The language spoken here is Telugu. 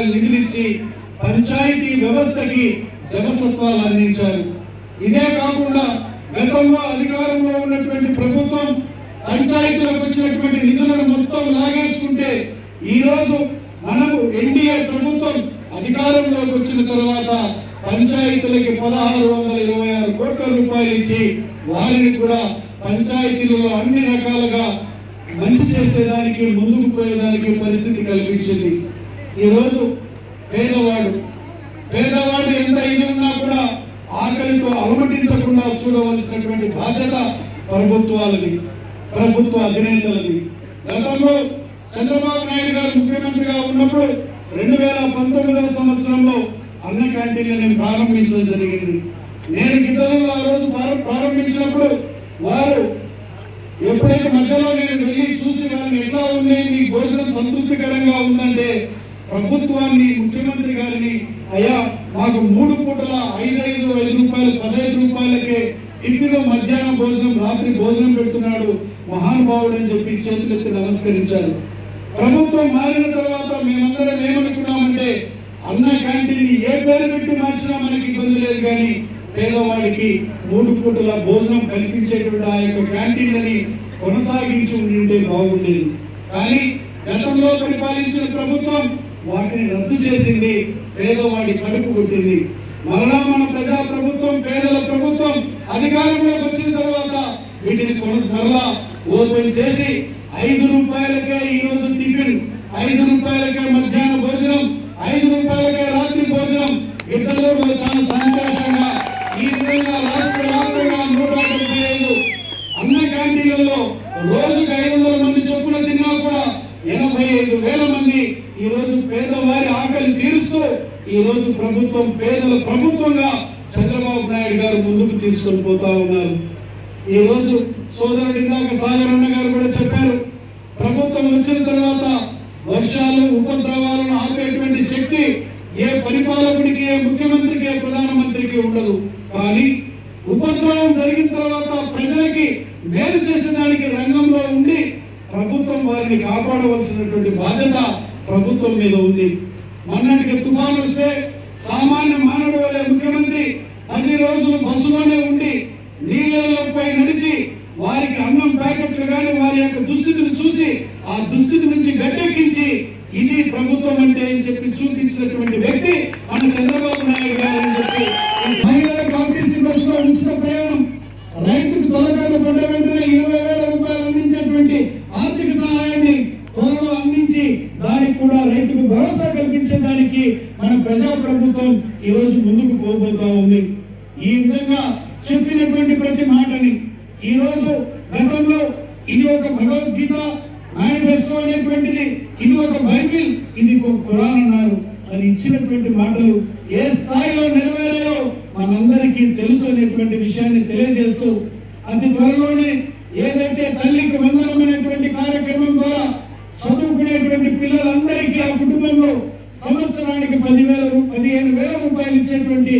రూపాయలు నిధులిచ్చి పంచాయతీ వ్యవస్థకి జవసత్వాలు అందించారు. ఇదే కాకుండా గతంలో అధికారంలో ఉన్నటువంటి ప్రభుత్వం పంచాయతీలకు వచ్చినటువంటి నిధులను మొత్తం లాగేసుకుంటే ఈ రోజు మనకు ఎన్డీఏ ప్రభుత్వం అధికారంలోకి వచ్చిన తర్వాత పంచాయతీలకి 1626 కోట్ల రూపాయలు ఇచ్చి వారిని కూడా పంచాయతీలలో అన్ని రకాలుగా మంచి చేసేదానికి ముందుకు పోయేదానికి పరిస్థితి కల్పించింది. ఈ రోజు పేదవాడు ఎంత ఇది ఉన్నా కూడా ఆకలితో అలమటించకుండా చూడవలసినటువంటి బాధ్యత ప్రభుత్వాలది, ప్రభుత్వ అధినేతలది. గతంలో చంద్రబాబు నాయుడు గారు ముఖ్యమంత్రిగా ఉన్నప్పుడు 2019వ సంవత్సరంలో అన్న క్యాంటీన్లను ప్రారంభించడం జరిగింది. నేను గిద్దలలో ఆ రోజు ప్రారంభించినప్పుడు వారు ఎప్పుడైతే మధ్యలో నేను వెళ్ళి చూసి వారిని ఎట్లా ఉంది, మీ భోజనం సంతృప్తికరంగా ఉందంటే ప్రభుత్వాన్ని ముఖ్యమంత్రి గారిని అయ్యా మాకు 3 పూటల 5 రూపాయలు 15 రూపాయలకే టిఫిన్ మధ్యాహ్నం భోజనం రాత్రి భోజనం పెడుతున్నాడు మహానుభావుడు అని చెప్పి చేతులెత్తి నమస్కరించారు. ప్రభుత్వం మారిన తర్వాత మేమందరం ఏమనుకున్నామంటే అన్న క్యాంటీన్ ఏ పేరు పెట్టి మార్చినా మనకి ఇబ్బంది లేదు, కానీ పేదవాడికి 3 పూటల భోజనం కల్పించేటువంటి ఆ యొక్క క్యాంటీన్లని కొనసాగించి ఉంటే బాగుండేది. కానీ గతంలో పరిపాలించిన ప్రభుత్వం వాటిని రద్దు చేసింది, పేదవాడి కడుపు కొట్టింది. మరలా మన ప్రజా ప్రభుత్వం పేదల ప్రభుత్వం అధికారంలోకి వచ్చిన తర్వాత వీటిని మరలా ఓపెన్ చేసి 5 రూపాయలకే ఈ రోజు టిఫిన్, 5 రూపాయలకే మధ్యాహ్న భోజనం, 5 రూపాయలకే రాత్రి భోజనం. ఇద్దరు చాలా సంతోషంగా ఈ విధంగా రాష్ట్ర వ్యాప్తంగా 175 అన్న క్యాంటీన్లలో రోజుకు 500 మంది చొప్పున తిన్నా కూడా 85,000 మంది ఈ రోజు పేదవారి ఆకలి తీరుస్తూ ఈ రోజు ప్రభుత్వం పేదల ప్రభుత్వంగా చంద్రబాబు నాయుడు గారు ముందుకు తీసుకొని పోతా ఉన్నారు. ఈ రోజు సోదరుడు ఇందాక సాగర్ అన్న గారు కూడా చెప్పారు, ప్రభుత్వం వచ్చిన తర్వాత వర్షాలు ఉపద్రవాలను ఆపేటువంటి శక్తి ఏ పరిపాలకుడికి, ఏ ముఖ్యమంత్రికి, ఏ ప్రధానమంత్రికి ఉండదు. కానీ ఉపద్రవం జరిగిన తర్వాత ప్రజలకి మేలు చేసేదానికి రంగంలో ఉండి ప్రభుత్వం వారిని కాపాడవలసినటువంటి బాధ్యత ప్రభుత్వం మీద ఉంది. మొన్నటికి తుఫాను వస్తే సామాన్య మానవుడు వలె ముఖ్యమంత్రి 10 రోజులు బస్సులోనే ఉండి నీళ్ళపై నడిచి వారికి అన్నం ప్యాకెట్లు కానీ వారి యొక్క దుస్థితిని చూసి ఆ దుస్థితి నుంచి గట్టెక్కించి ఇది ప్రభుత్వం అంటే అని చెప్పి చూపించినటువంటి వ్యక్తి మన చంద్రబాబు నాయుడు గారు అని చెప్పి మహిళలకు ఆర్టీసీ బస్సులో ఉచిత ప్రయాణం, రైతుకు తొలగలు పడ్డ వెంటనే 20,000 రూపాయలు అందించేటువంటి ఆర్థిక సహాయాన్ని త్వరలో అందించి దానికి కూడా రైతుకు భరోసా కల్పించడానికి మన ప్రజా ప్రభుత్వం ఈ రోజు ముందుకు పోబోతా ఉంది. ఈ విధంగా చెప్పినటువంటి ప్రతి మాటని ఈ రోజు గతంలో ఇది ఒక భగవద్గీత మేనిఫెస్టో అనేటువంటిది, ఇది ఒక బైబిల్, ఇది ఒక ఖురాన్ అన్నారు. అది ఇచ్చినటువంటి మాటలు ఏ స్థాయిలో నెరవేరాయో మనందరికీ తెలుసు అనేటువంటి విషయాన్ని తెలియజేస్తూ అతి త్వరలోనే ఏదైతే తల్లికి వందనం అనేటువంటి కార్యక్రమం ద్వారా చదువుకునేటువంటి పిల్లలందరికీ ఆ కుటుంబంలో సంవత్సరానికి 15,000 రూపాయలు ఇచ్చేటువంటి